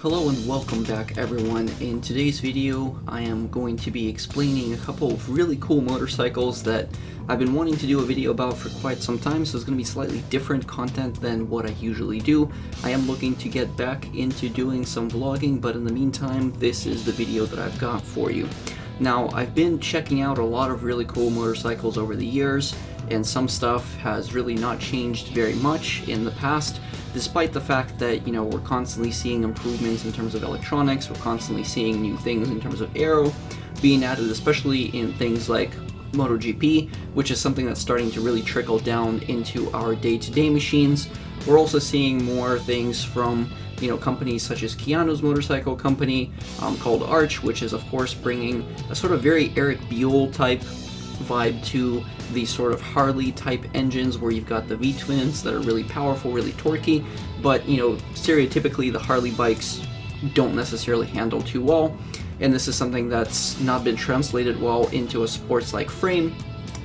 Hello and welcome back everyone. In today's video I am going to be explaining a couple of really cool motorcycles that I've been wanting to do a video about for quite some time, so it's going to be slightly different content than what I usually do. I am looking to get back into doing some vlogging, but in the meantime this is the video that I've got for you. Now, I've been checking out a lot of really cool motorcycles over the years, and some stuff has really not changed very much in the past, despite the fact that, we're constantly seeing improvements in terms of electronics, we're constantly seeing new things in terms of aero being added, especially in things like MotoGP, which is something that's starting to really trickle down into our day-to-day machines. We're also seeing more things from companies such as Keanu's motorcycle company called Arch, which is of course bringing a sort of very Eric Buell type vibe to these sort of Harley type engines where you've got the V-twins that are really powerful, really torquey, but stereotypically the Harley bikes don't necessarily handle too well, and this is something that's not been translated well into a sports-like frame,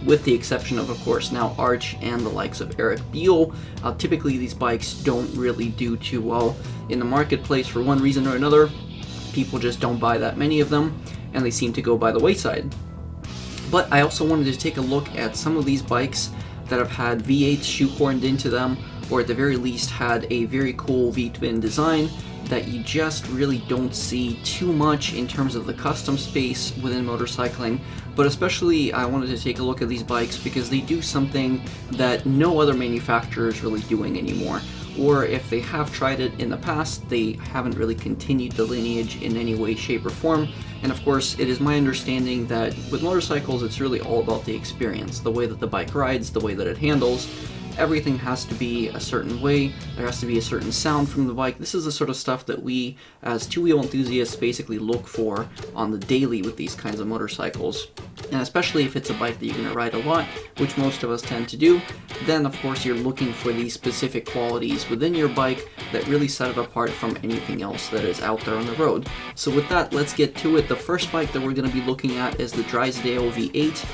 with the exception of course, now Arch and the likes of Eric Buell. Typically these bikes don't really do too well in the marketplace for one reason or another. People just don't buy that many of them, and they seem to go by the wayside. But I also wanted to take a look at some of these bikes that have had V8s shoehorned into them, or at the very least had a very cool V-twin design that you just really don't see too much in terms of the custom space within motorcycling. But especially I wanted to take a look at these bikes because they do something that no other manufacturer is really doing anymore. Or if they have tried it in the past, they haven't really continued the lineage in any way, shape, or form. And of course, it is my understanding that with motorcycles, it's really all about the experience, the way that the bike rides, the way that it handles. Everything has to be a certain way, there has to be a certain sound from the bike. This is the sort of stuff that we, as two-wheel enthusiasts, basically look for on the daily with these kinds of motorcycles. And especially if it's a bike that you're going to ride a lot, which most of us tend to do, then of course you're looking for these specific qualities within your bike that really set it apart from anything else that is out there on the road. So with that, let's get to it. The first bike that we're going to be looking at is the Drysdale V8.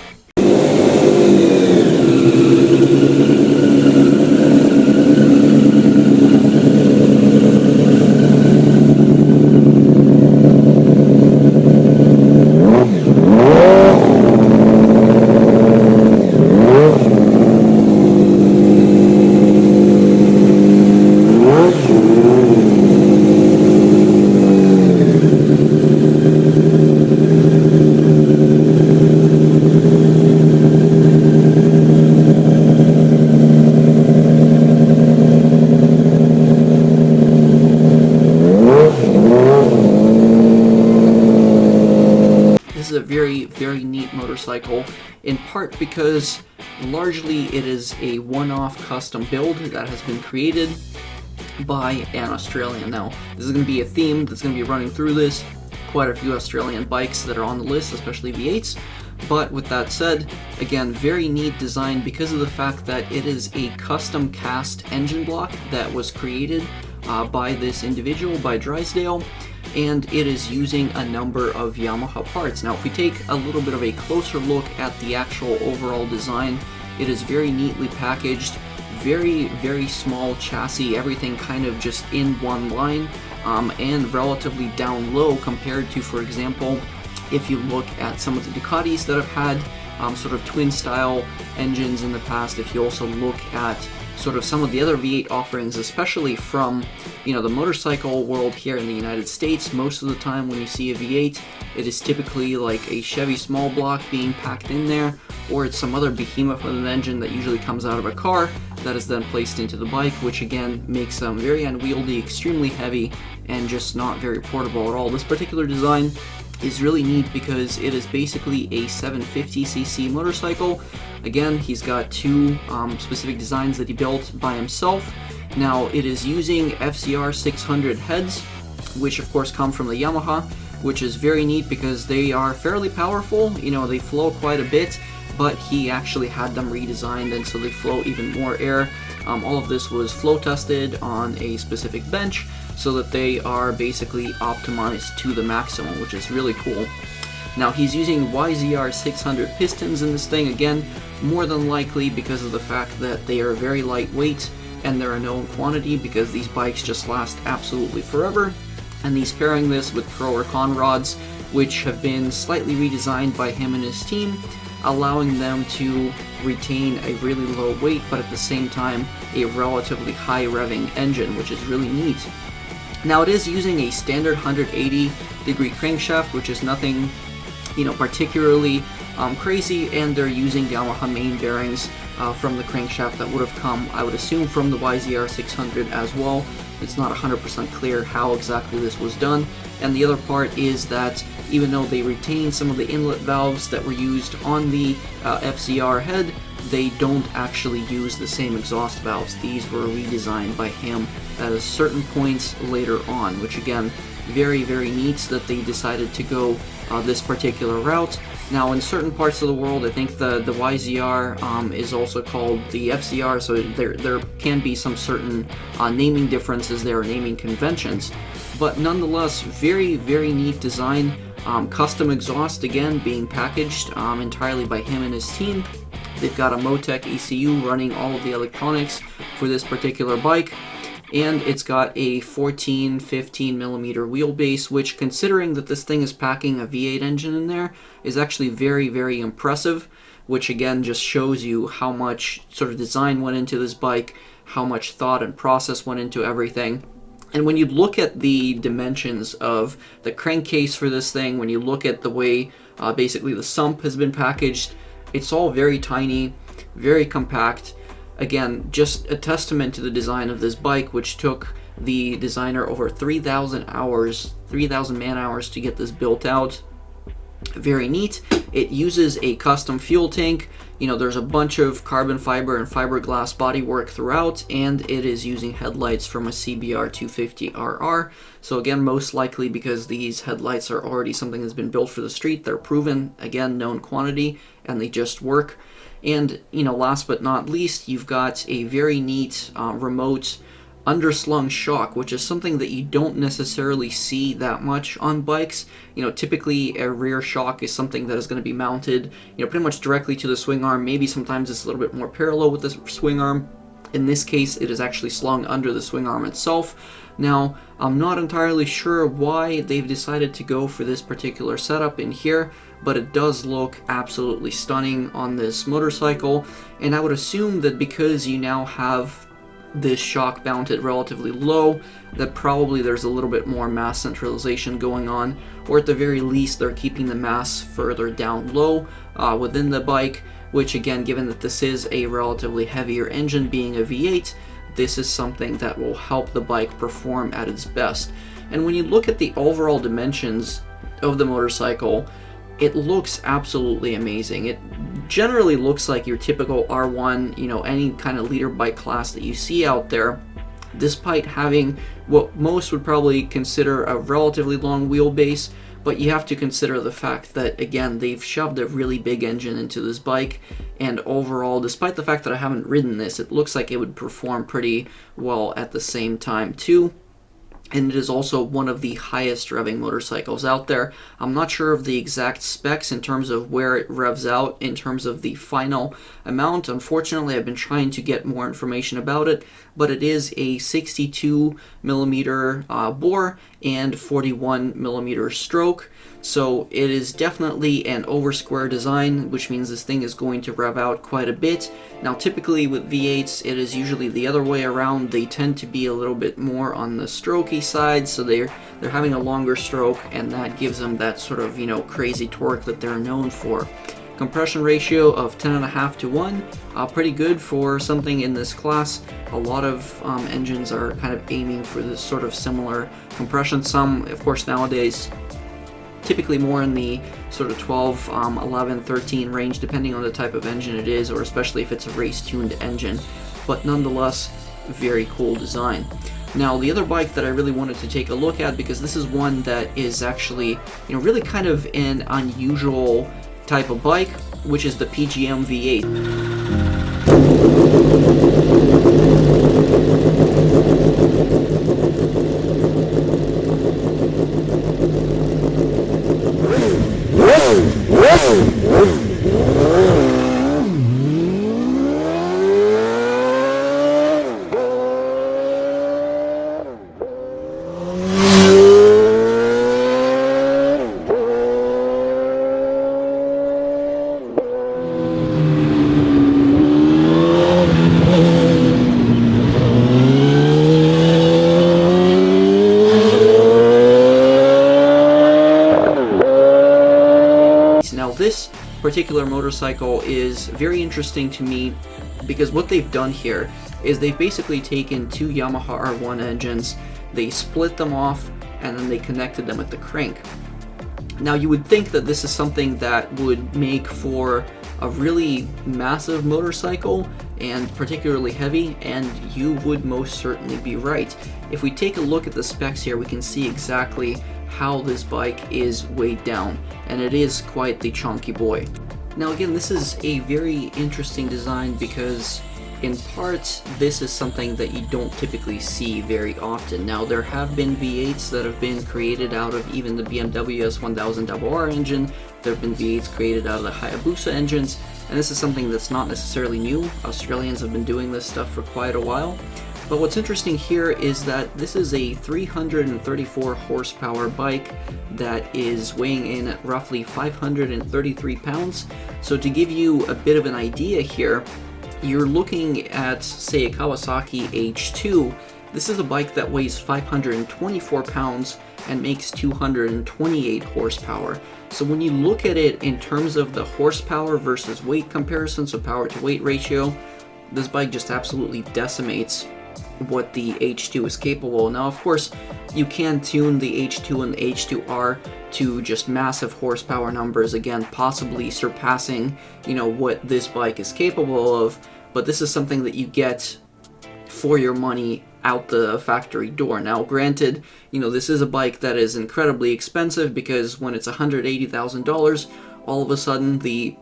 This is a very neat motorcycle, in part because largely it is a one-off custom build that has been created by an Australian. Now, this is going to be a theme that's going to be running through this. Quite a few Australian bikes that are on the list, especially V8s. But with that said, again, very neat design because of the fact that it is a custom cast engine block that was created by this individual, by Drysdale, and it is using a number of Yamaha parts. Now, if we take a little bit of a closer look at the actual overall design, it is very neatly packaged, very small chassis, everything kind of just in one line, and relatively down low compared to, for example, if you look at some of the Ducatis that have had sort of twin style engines in the past. If you also look at sort of some of the other V8 offerings, especially from the motorcycle world here in the United States, most of the time when you see a V8, it is typically like a Chevy small block being packed in there, or it's some other behemoth of an engine that usually comes out of a car that is then placed into the bike, which again makes them very unwieldy, extremely heavy, and just not very portable at all. This particular design is really neat because it is basically a 750cc motorcycle. Again, he's got two specific designs that he built by himself. Now, it is using FCR 600 heads, which of course come from the Yamaha, which is very neat because they are fairly powerful. They flow quite a bit, but he actually had them redesigned, and so they flow even more air. All of this was flow tested on a specific bench so that they are basically optimized to the maximum, which is really cool. Now, he's using YZR 600 pistons in this thing, again, more than likely because of the fact that they are very lightweight and they're a known quantity because these bikes just last absolutely forever. and he's pairing this with pro or con rods, which have been slightly redesigned by him and his team, allowing them to retain a really low weight, but at the same time a relatively high revving engine, which is really neat. Now it is using a standard 180 degree crankshaft, which is nothing, particularly crazy, and they're using Yamaha main bearings from the crankshaft that would have come, I would assume, from the YZR 600 as well. It's not 100% clear how exactly this was done. And the other part is that even though they retain some of the inlet valves that were used on the FZR head, they don't actually use the same exhaust valves. These were redesigned by him at certain points later on, which again, very, very neat that they decided to go this particular route. Now, in certain parts of the world, I think the YZR is also called the FZR, so there can be some certain naming differences there, naming conventions. But nonetheless, very, very neat design. Custom exhaust, again, being packaged entirely by him and his team. They've got a Motec ECU running all of the electronics for this particular bike. And it's got a 15 millimeter wheelbase, which, considering that this thing is packing a V8 engine in there, is actually very, very impressive, which again just shows you how much sort of design went into this bike, how much thought and process went into everything. And when you look at the dimensions of the crankcase for this thing, when you look at the way basically the sump has been packaged, it's all very tiny, very compact. Again, just a testament to the design of this bike, which took the designer over 3,000 hours, 3,000 man hours to get this built out. Very neat. It uses a custom fuel tank. There's a bunch of carbon fiber and fiberglass bodywork throughout, and it is using headlights from a CBR 250RR. So again, most likely because these headlights are already something that's been built for the street, they're proven, again, known quantity, and they just work. And, last but not least, you've got a very neat remote underslung shock, which is something that you don't necessarily see that much on bikes. Typically a rear shock is something that is going to be mounted, pretty much directly to the swing arm. Maybe sometimes it's a little bit more parallel with the swing arm. In this case, it is actually slung under the swing arm itself. Now, I'm not entirely sure why they've decided to go for this particular setup in here, but it does look absolutely stunning on this motorcycle, and I would assume that because you now have this shock mounted relatively low, that probably there's a little bit more mass centralization going on, or at the very least they're keeping the mass further down low within the bike, which again, given that this is a relatively heavier engine being a V8, this is something that will help the bike perform at its best. And when you look at the overall dimensions of the motorcycle, it looks absolutely amazing. It generally looks like your typical R1, any kind of leader bike class that you see out there, despite having what most would probably consider a relatively long wheelbase. But you have to consider the fact that, again, they've shoved a really big engine into this bike, and overall, despite the fact that I haven't ridden this, it looks like it would perform pretty well at the same time too. And it is also one of the highest revving motorcycles out there. I'm not sure of the exact specs in terms of where it revs out in terms of the final amount. Unfortunately, I've been trying to get more information about it, but it is a 62 millimeter bore and 41 millimeter stroke. So it is definitely an over square design, which means this thing is going to rev out quite a bit. Now typically with V8s, it is usually the other way around. They tend to be a little bit more on the strokey side, so they're having a longer stroke, and that gives them that sort of, crazy torque that they're known for. Compression ratio of 10.5 to 1, pretty good for something in this class. A lot of engines are kind of aiming for this sort of similar compression. Some, of course, nowadays typically more in the sort of 12, 11, 13 range, depending on the type of engine it is, or especially if it's a race-tuned engine. But nonetheless, very cool design. Now, the other bike that I really wanted to take a look at, because this is one that is actually, really kind of an unusual type of bike, which is the PGM V8. this particular motorcycle is very interesting to me because what they've done here is they've basically taken two Yamaha R1 engines, they split them off, and then they connected them at the crank. Now you would think that this is something that would make for a really massive motorcycle and particularly heavy, and you would most certainly be right. If we take a look at the specs here, we can see exactly how this bike is weighed down, and it is quite the chunky boy. Now again, this is a very interesting design because in part, this is something that you don't typically see very often. Now, there have been V8s that have been created out of even the BMW S1000RR engine. There have been V8s created out of the Hayabusa engines, and this is something that's not necessarily new. Australians have been doing this stuff for quite a while. But what's interesting here is that this is a 334 horsepower bike that is weighing in at roughly 533 pounds. So to give you a bit of an idea here, you're looking at, say, a Kawasaki H2. This is a bike that weighs 524 pounds and makes 228 horsepower. So when you look at it in terms of the horsepower versus weight comparison, so power to weight ratio, this bike just absolutely decimates what the H2 is capable. Now, of course, you can tune the H2 and the H2R to just massive horsepower numbers, again, possibly surpassing, what this bike is capable of, but this is something that you get for your money out the factory door. Now, granted, this is a bike that is incredibly expensive because when it's $180,000, all of a sudden the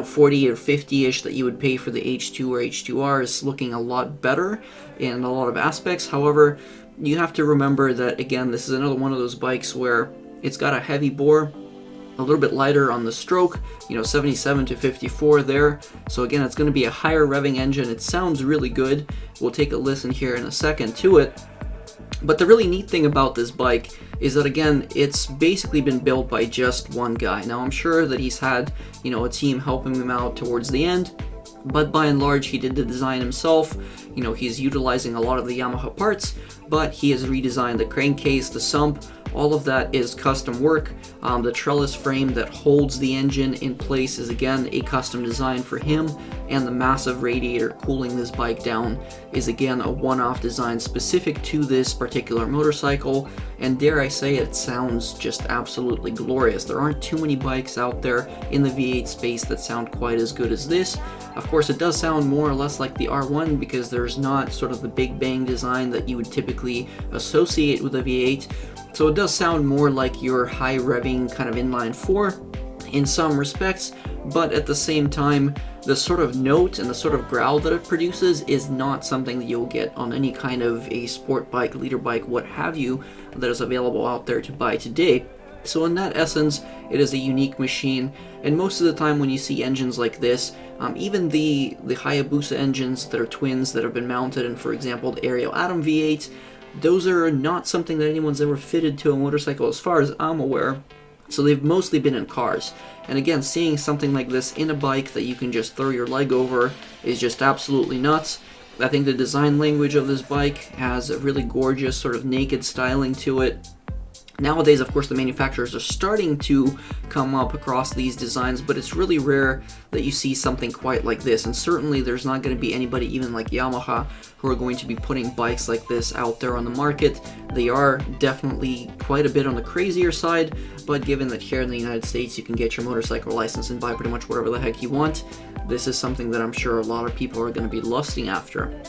40 or 50-ish that you would pay for the H2 or H2R is looking a lot better in a lot of aspects. However, you have to remember that, again, this is another one of those bikes where it's got a heavy bore, a little bit lighter on the stroke, 77 to 54 there. So again, it's going to be a higher revving engine. It sounds really good. We'll take a listen here in a second to it. But the really neat thing about this bike is that, again, it's basically been built by just one guy. Now, I'm sure that he's had, a team helping him out towards the end, but by and large, he did the design himself. He's utilizing a lot of the Yamaha parts, but he has redesigned the crankcase, the sump. All of that is custom work. The trellis frame that holds the engine in place is, again, a custom design for him, and the massive radiator cooling this bike down is, again, a one-off design specific to this particular motorcycle, and dare I say, it sounds just absolutely glorious. There aren't too many bikes out there in the V8 space that sound quite as good as this. Of course, it does sound more or less like the R1 because there's not sort of the big bang design that you would typically associate with a V8. So it does sound more like your high revving kind of inline 4 in some respects, but at the same time, the sort of note and the sort of growl that it produces is not something that you'll get on any kind of a sport bike, leader bike, what have you, that is available out there to buy today. So in that essence, it is a unique machine, and most of the time when you see engines like this, even the Hayabusa engines that are twins that have been mounted in, for example, the Aerial Atom V8, those are not something that anyone's ever fitted to a motorcycle as far as I'm aware. So they've mostly been in cars. And again, seeing something like this in a bike that you can just throw your leg over is just absolutely nuts. I think the design language of this bike has a really gorgeous sort of naked styling to it. Nowadays, of course, the manufacturers are starting to come up across these designs, but it's really rare that you see something quite like this, and certainly there's not going to be anybody even like Yamaha who are going to be putting bikes like this out there on the market. They are definitely quite a bit on the crazier side, but given that here in the United States you can get your motorcycle license and buy pretty much whatever the heck you want, this is something that I'm sure a lot of people are going to be lusting after.